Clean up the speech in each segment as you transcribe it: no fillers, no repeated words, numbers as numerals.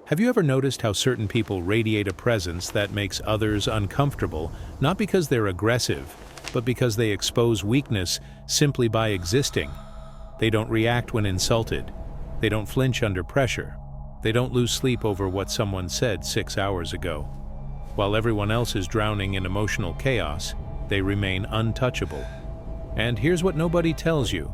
Have you ever noticed how certain people radiate a presence that makes others uncomfortable, not because they're aggressive, but because they expose weakness simply by existing? They don't react when insulted. They don't flinch under pressure. They don't lose sleep over what someone said 6 hours ago. While everyone else is drowning in emotional chaos, they remain untouchable. And here's what nobody tells you.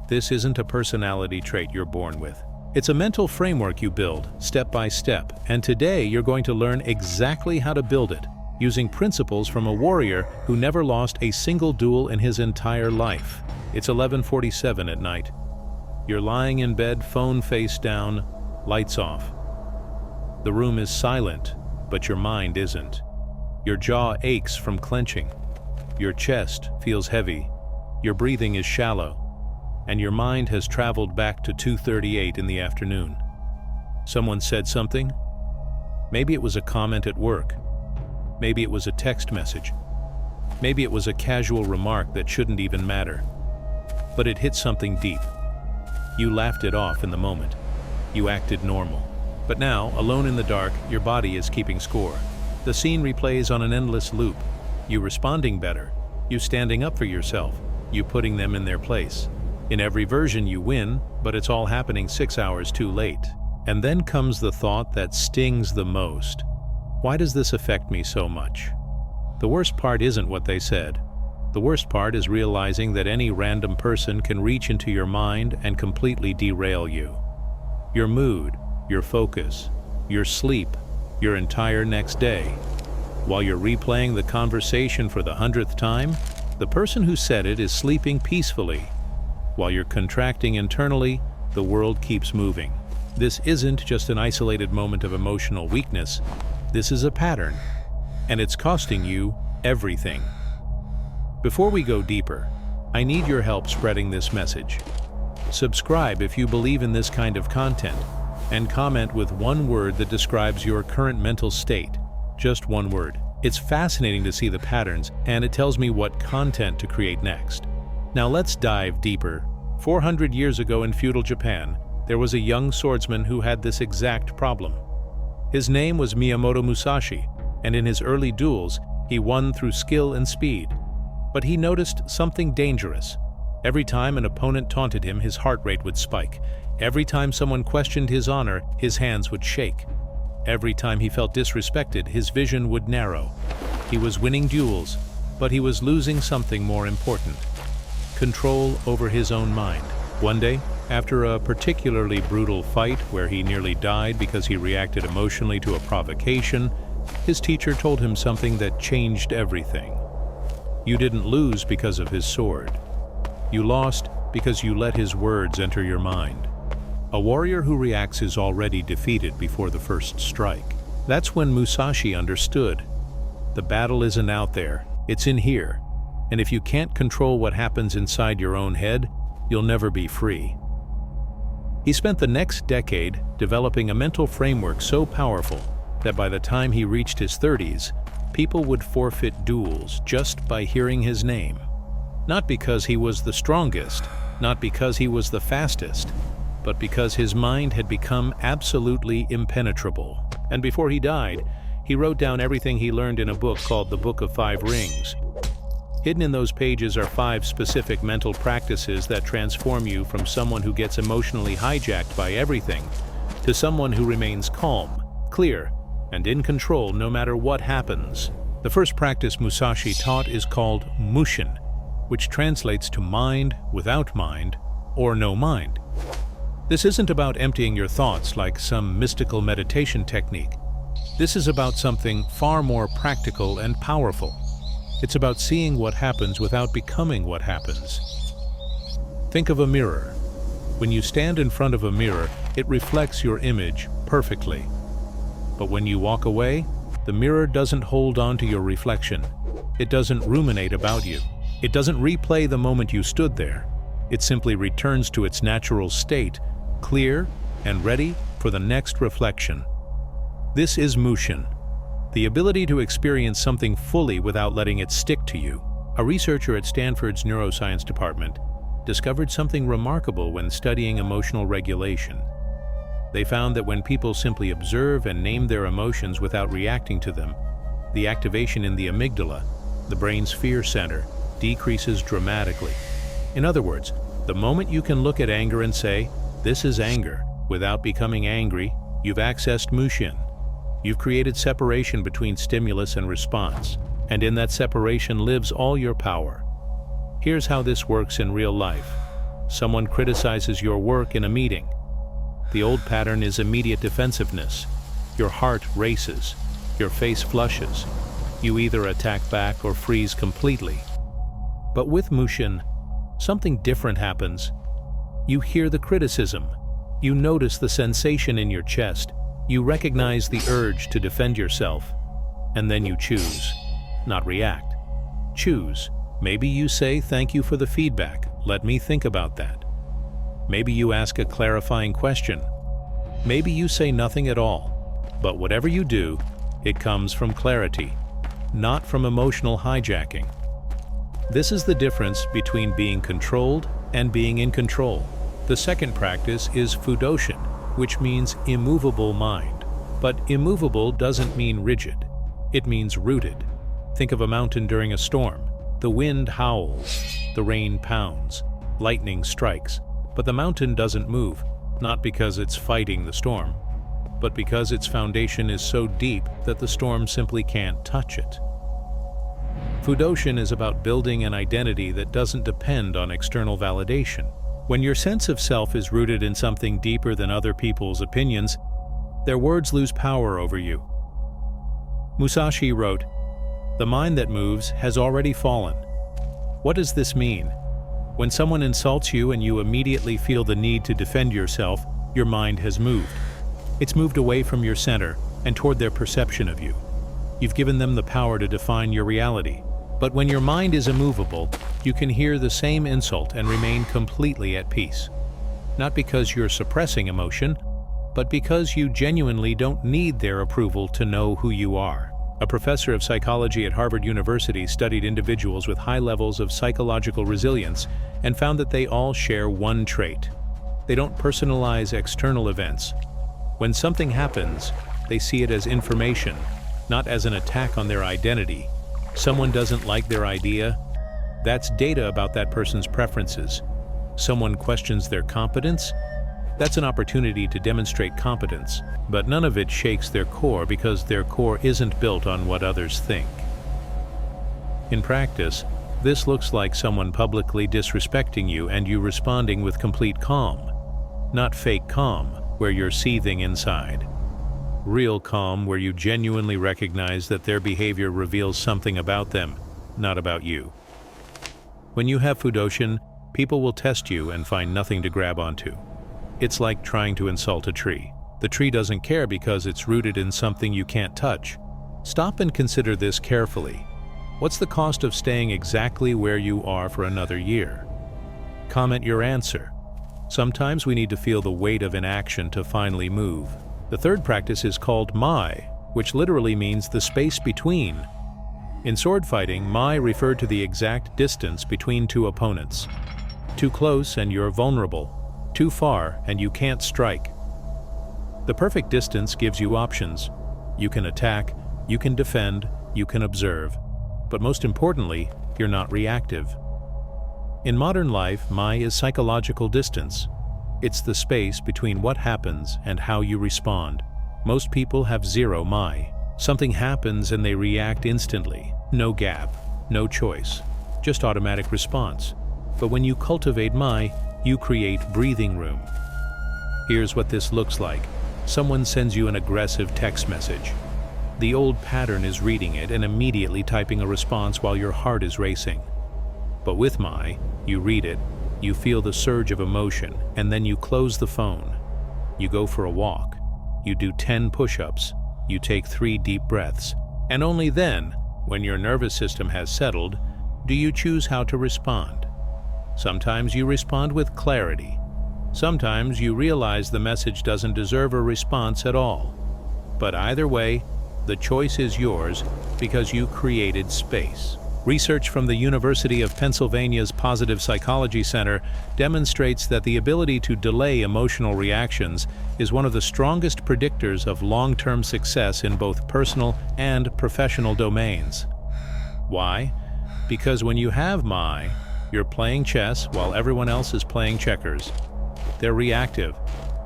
This isn't a personality trait you're born with. It's a mental framework you build, step by step, and today you're going to learn exactly how to build it, using principles from a warrior who never lost a single duel in his entire life. It's 11:47 at night. You're lying in bed, phone face down, lights off. The room is silent, but your mind isn't. Your jaw aches from clenching. Your chest feels heavy. Your breathing is shallow. And your mind has traveled back to 2:38 in the afternoon. Someone said something? Maybe it was a comment at work. Maybe it was a text message. Maybe it was a casual remark that shouldn't even matter. But it hit something deep. You laughed it off in the moment. You acted normal. But now, alone in the dark, your body is keeping score. The scene replays on an endless loop. You responding better. You standing up for yourself. You putting them in their place. In every version you win, but it's all happening 6 hours too late. And then comes the thought that stings the most. Why does this affect me so much? The worst part isn't what they said. The worst part is realizing that any random person can reach into your mind and completely derail you. Your mood, your focus, your sleep, your entire next day. While you're replaying the conversation for the 100th time, the person who said it is sleeping peacefully. While you're contracting internally, the world keeps moving. This isn't just an isolated moment of emotional weakness. This is a pattern, and it's costing you everything. Before we go deeper, I need your help spreading this message. Subscribe if you believe in this kind of content, and comment with one word that describes your current mental state. Just one word. It's fascinating to see the patterns, and it tells me what content to create next. Now let's dive deeper. 400 years ago in feudal Japan, there was a young swordsman who had this exact problem. His name was Miyamoto Musashi, and in his early duels, he won through skill and speed. But he noticed something dangerous. Every time an opponent taunted him, his heart rate would spike. Every time someone questioned his honor, his hands would shake. Every time he felt disrespected, his vision would narrow. He was winning duels, but he was losing something more important: control over his own mind. One day, after a particularly brutal fight where he nearly died because he reacted emotionally to a provocation, his teacher told him something that changed everything. You didn't lose because of his sword. You lost because you let his words enter your mind. A warrior who reacts is already defeated before the first strike. That's when Musashi understood. The battle isn't out there, it's in here. And if you can't control what happens inside your own head, you'll never be free. He spent the next decade developing a mental framework so powerful that by the time he reached his 30s, people would forfeit duels just by hearing his name. Not because he was the strongest, not because he was the fastest, but because his mind had become absolutely impenetrable. And before he died, he wrote down everything he learned in a book called The Book of Five Rings. Hidden in those pages are 5 specific mental practices that transform you from someone who gets emotionally hijacked by everything to someone who remains calm, clear, and in control no matter what happens. The first practice Musashi taught is called Mushin, which translates to mind without mind, or no mind. This isn't about emptying your thoughts like some mystical meditation technique. This is about something far more practical and powerful. It's about seeing what happens without becoming what happens. Think of a mirror. When you stand in front of a mirror, it reflects your image perfectly. But when you walk away, the mirror doesn't hold on to your reflection. It doesn't ruminate about you. It doesn't replay the moment you stood there. It simply returns to its natural state, clear and ready for the next reflection. This is Mushin, the ability to experience something fully without letting it stick to you. A researcher at Stanford's neuroscience department discovered something remarkable when studying emotional regulation. They found that when people simply observe and name their emotions without reacting to them, the activation in the amygdala, the brain's fear center, decreases dramatically. In other words, the moment you can look at anger and say, "This is anger," without becoming angry, you've accessed Mushin. You've created separation between stimulus and response, and in that separation lives all your power. Here's how this works in real life. Someone criticizes your work in a meeting. The old pattern is immediate defensiveness. Your heart races. Your face flushes. You either attack back or freeze completely. But with Mushin, something different happens. You hear the criticism. You notice the sensation in your chest. You recognize the urge to defend yourself. And then you choose. Not react. Choose. Maybe you say, "Thank you for the feedback. Let me think about that." Maybe you ask a clarifying question. Maybe you say nothing at all. But whatever you do, it comes from clarity, not from emotional hijacking. This is the difference between being controlled and being in control. The second practice is Fudoshin, which means immovable mind. But immovable doesn't mean rigid. It means rooted. Think of a mountain during a storm. The wind howls, the rain pounds, lightning strikes, but the mountain doesn't move, not because it's fighting the storm, but because its foundation is so deep that the storm simply can't touch it. Fudoshin is about building an identity that doesn't depend on external validation. When your sense of self is rooted in something deeper than other people's opinions, their words lose power over you. Musashi wrote, "The mind that moves has already fallen." What does this mean? When someone insults you and you immediately feel the need to defend yourself, your mind has moved. It's moved away from your center and toward their perception of you. You've given them the power to define your reality. But when your mind is immovable, you can hear the same insult and remain completely at peace. Not because you're suppressing emotion, but because you genuinely don't need their approval to know who you are. A professor of psychology at Harvard University studied individuals with high levels of psychological resilience and found that they all share one trait. They don't personalize external events. When something happens, they see it as information, not as an attack on their identity. Someone doesn't like their idea, that's data about that person's preferences. Someone questions their competence, that's an opportunity to demonstrate competence, but none of it shakes their core because their core isn't built on what others think. In practice, this looks like someone publicly disrespecting you and you responding with complete calm. Not fake calm, where you're seething inside. Real calm, where you genuinely recognize that their behavior reveals something about them, not about you. When you have Fudoshin, people will test you and find nothing to grab onto. It's like trying to insult a tree. The tree doesn't care because it's rooted in something you can't touch. Stop and consider this carefully. What's the cost of staying exactly where you are for another year? Comment your answer. Sometimes we need to feel the weight of inaction to finally move. The third practice is called Mai, which literally means the space between. In sword fighting, Mai referred to the exact distance between two opponents. Too close and you're vulnerable. Too far and you can't strike. The perfect distance gives you options. You can attack, you can defend, you can observe. But most importantly, you're not reactive. In modern life, Mai is psychological distance. It's the space between what happens and how you respond. Most people have zero Mai. Something happens and they react instantly. No gap, no choice, just automatic response. But when you cultivate Mai, you create breathing room. Here's what this looks like. Someone sends you an aggressive text message. The old pattern is reading it and immediately typing a response while your heart is racing. But with Mai, you read it, you feel the surge of emotion, and then you close the phone. You go for a walk. You do 10 push-ups. You take 3 deep breaths. And only then, when your nervous system has settled, do you choose how to respond. Sometimes you respond with clarity. Sometimes you realize the message doesn't deserve a response at all. But either way, the choice is yours because you created space. Research from the University of Pennsylvania's Positive Psychology Center demonstrates that the ability to delay emotional reactions is one of the strongest predictors of long-term success in both personal and professional domains. Why? Because when you have MI, you're playing chess while everyone else is playing checkers. They're reactive,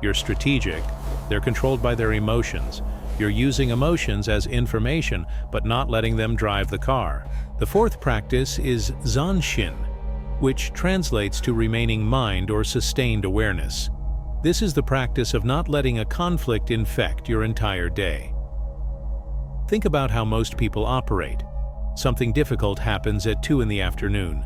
you're strategic, they're controlled by their emotions. You're using emotions as information, but not letting them drive the car. The fourth practice is zanshin, which translates to remaining mind or sustained awareness. This is the practice of not letting a conflict infect your entire day. Think about how most people operate. Something difficult happens at 2 in the afternoon.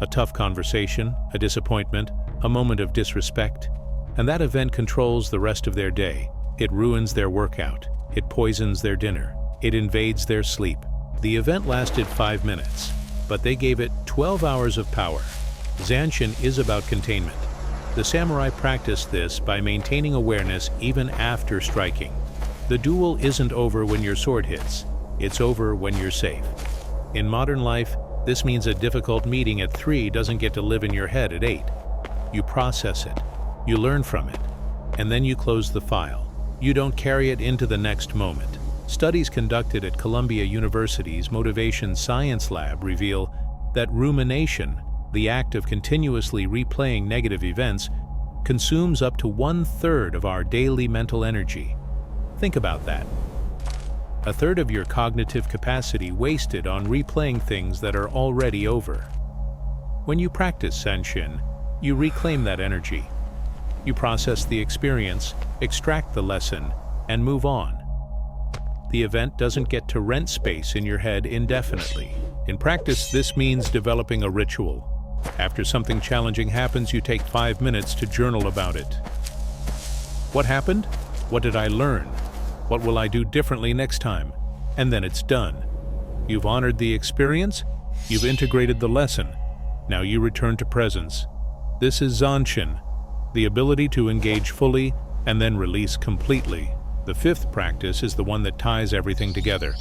A tough conversation, a disappointment, a moment of disrespect, and that event controls the rest of their day. It ruins their workout. It poisons their dinner. It invades their sleep. The event lasted 5 minutes, but they gave it 12 hours of power. Zanshin is about containment. The samurai practiced this by maintaining awareness even after striking. The duel isn't over when your sword hits. It's over when you're safe. In modern life, this means a difficult meeting at 3 doesn't get to live in your head at 8. You process it, you learn from it, and then you close the file. You don't carry it into the next moment. Studies conducted at Columbia University's Motivation Science Lab reveal that rumination, the act of continuously replaying negative events, consumes up to 1/3 of our daily mental energy. Think about that. 1/3 of your cognitive capacity wasted on replaying things that are already over. When you practice zanshin, you reclaim that energy. You process the experience, extract the lesson, and move on. The event doesn't get to rent space in your head indefinitely. In practice, this means developing a ritual. After something challenging happens, you take 5 minutes to journal about it. What happened? What did I learn? What will I do differently next time? And then it's done. You've honored the experience, you've integrated the lesson. Now you return to presence. This is zanshin, the ability to engage fully and then release completely. The fifth practice is the one that ties everything together,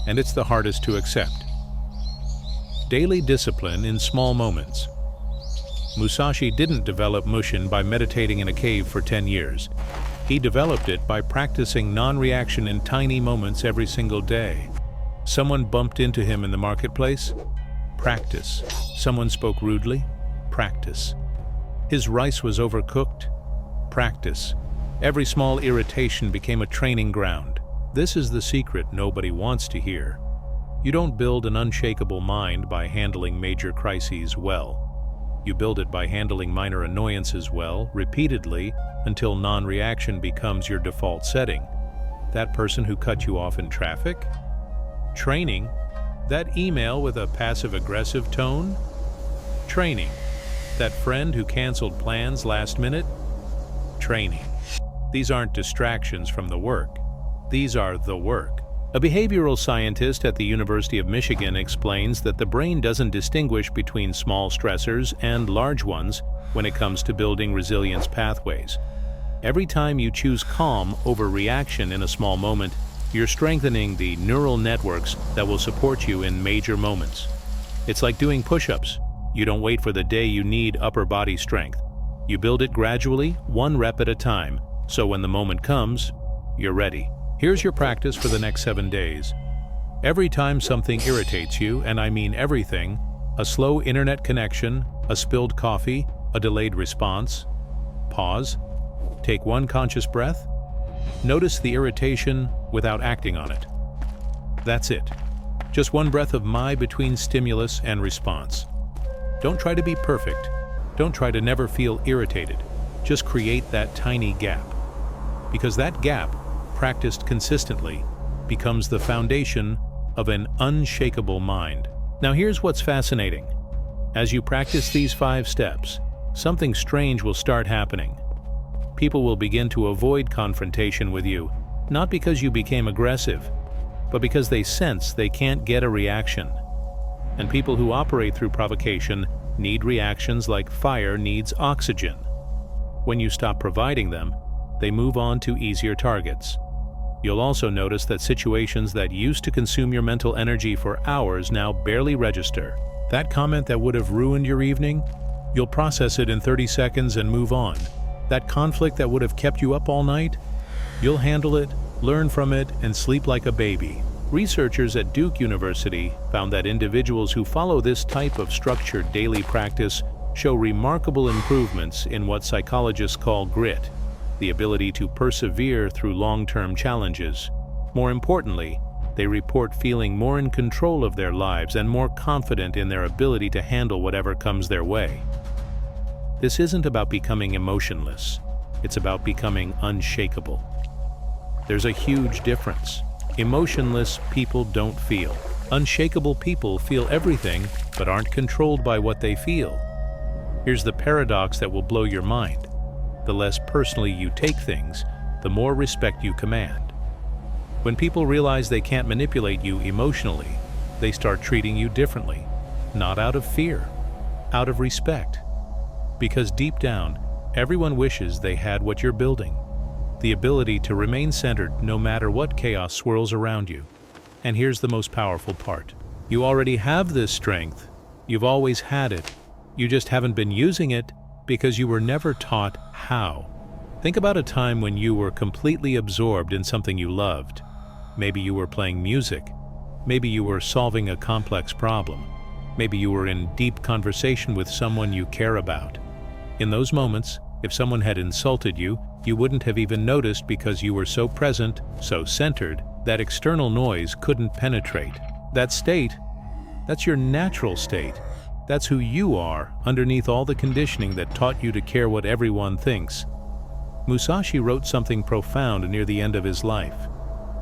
and it's the hardest to accept. Daily discipline in small moments. Musashi didn't develop Mushin by meditating in a cave for 10 years. He developed it by practicing non-reaction in tiny moments every single day. Someone bumped into him in the marketplace? Practice. Someone spoke rudely? Practice. His rice was overcooked? Practice. Every small irritation became a training ground. This is the secret nobody wants to hear. You don't build an unshakable mind by handling major crises well. You build it by handling minor annoyances well, repeatedly, until non-reaction becomes your default setting. That person who cut you off in traffic? Training. That email with a passive-aggressive tone? Training. That friend who canceled plans last minute? Training. These aren't distractions from the work. These are the work. A behavioral scientist at the University of Michigan explains that the brain doesn't distinguish between small stressors and large ones when it comes to building resilience pathways. Every time you choose calm over reaction in a small moment, you're strengthening the neural networks that will support you in major moments. It's like doing push-ups. You don't wait for the day you need upper body strength. You build it gradually, 1 rep at a time, so when the moment comes, you're ready. Here's your practice for the next 7 days. Every time something irritates you, and I mean everything, a slow internet connection, a spilled coffee, a delayed response, pause, take 1 conscious breath, notice the irritation without acting on it. That's it. Just 1 breath of between stimulus and response. Don't try to be perfect. Don't try to never feel irritated. Just create that tiny gap. Because that gap, practiced consistently, becomes the foundation of an unshakable mind. Now here's what's fascinating. As you practice these 5 steps, something strange will start happening. People will begin to avoid confrontation with you, not because you became aggressive, but because they sense they can't get a reaction. And people who operate through provocation need reactions like fire needs oxygen. When you stop providing them, they move on to easier targets. You'll also notice that situations that used to consume your mental energy for hours now barely register. That comment that would have ruined your evening, you'll process it in 30 seconds and move on. That conflict that would have kept you up all night, you'll handle it, learn from it, and sleep like a baby. Researchers at Duke University found that individuals who follow this type of structured daily practice show remarkable improvements in what psychologists call grit, the ability to persevere through long-term challenges. More importantly, they report feeling more in control of their lives and more confident in their ability to handle whatever comes their way. This isn't about becoming emotionless. It's about becoming unshakable. There's a huge difference. Emotionless people don't feel. Unshakable people feel everything, but aren't controlled by what they feel. Here's the paradox that will blow your mind. The less personally you take things, the more respect you command. When people realize they can't manipulate you emotionally, they start treating you differently, not out of fear, out of respect. Because deep down, everyone wishes they had what you're building. The ability to remain centered no matter what chaos swirls around you. And here's the most powerful part. You already have this strength. You've always had it. You just haven't been using it because you were never taught how. Think about a time when you were completely absorbed in something you loved. Maybe you were playing music. Maybe you were solving a complex problem. Maybe you were in deep conversation with someone you care about. In those moments, if someone had insulted you, you wouldn't have even noticed because you were so present, so centered, that external noise couldn't penetrate. That state, that's your natural state. That's who you are underneath all the conditioning that taught you to care what everyone thinks. Musashi wrote something profound near the end of his life.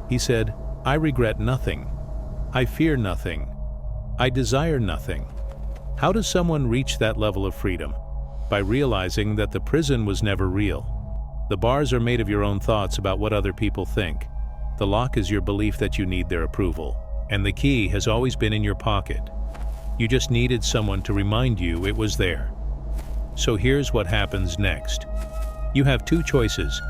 He said, "I regret nothing. I fear nothing. I desire nothing." How does someone reach that level of freedom? By realizing that the prison was never real. The bars are made of your own thoughts about what other people think. The lock is your belief that you need their approval. And the key has always been in your pocket. You just needed someone to remind you it was there. So here's what happens next. You have two choices.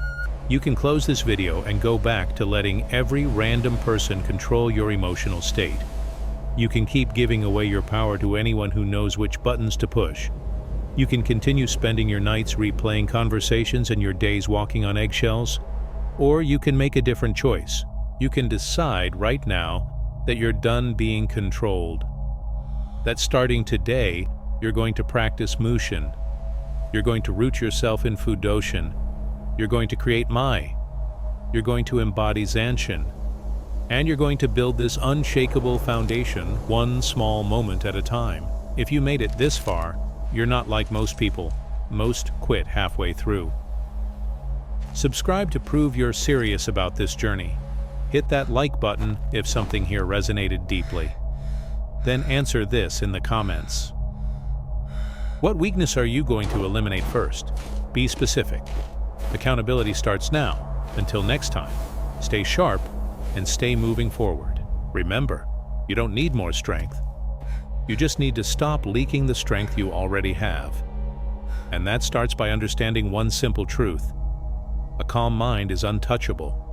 You can close this video and go back to letting every random person control your emotional state. You can keep giving away your power to anyone who knows which buttons to push. You can continue spending your nights replaying conversations and your days walking on eggshells. Or you can make a different choice. You can decide right now that you're done being controlled. That starting today, you're going to practice Mushin. You're going to root yourself in Fudoshin. You're going to create Mai. You're going to embody Zanshin. And you're going to build this unshakable foundation one small moment at a time. If you made it this far, you're not like most people. Most quit halfway through. Subscribe to prove you're serious about this journey. Hit that like button if something here resonated deeply. Then answer this in the comments. What weakness are you going to eliminate first? Be specific. Accountability starts now. Until next time, stay sharp and stay moving forward. Remember, you don't need more strength. You just need to stop leaking the strength you already have. And that starts by understanding one simple truth. A calm mind is untouchable.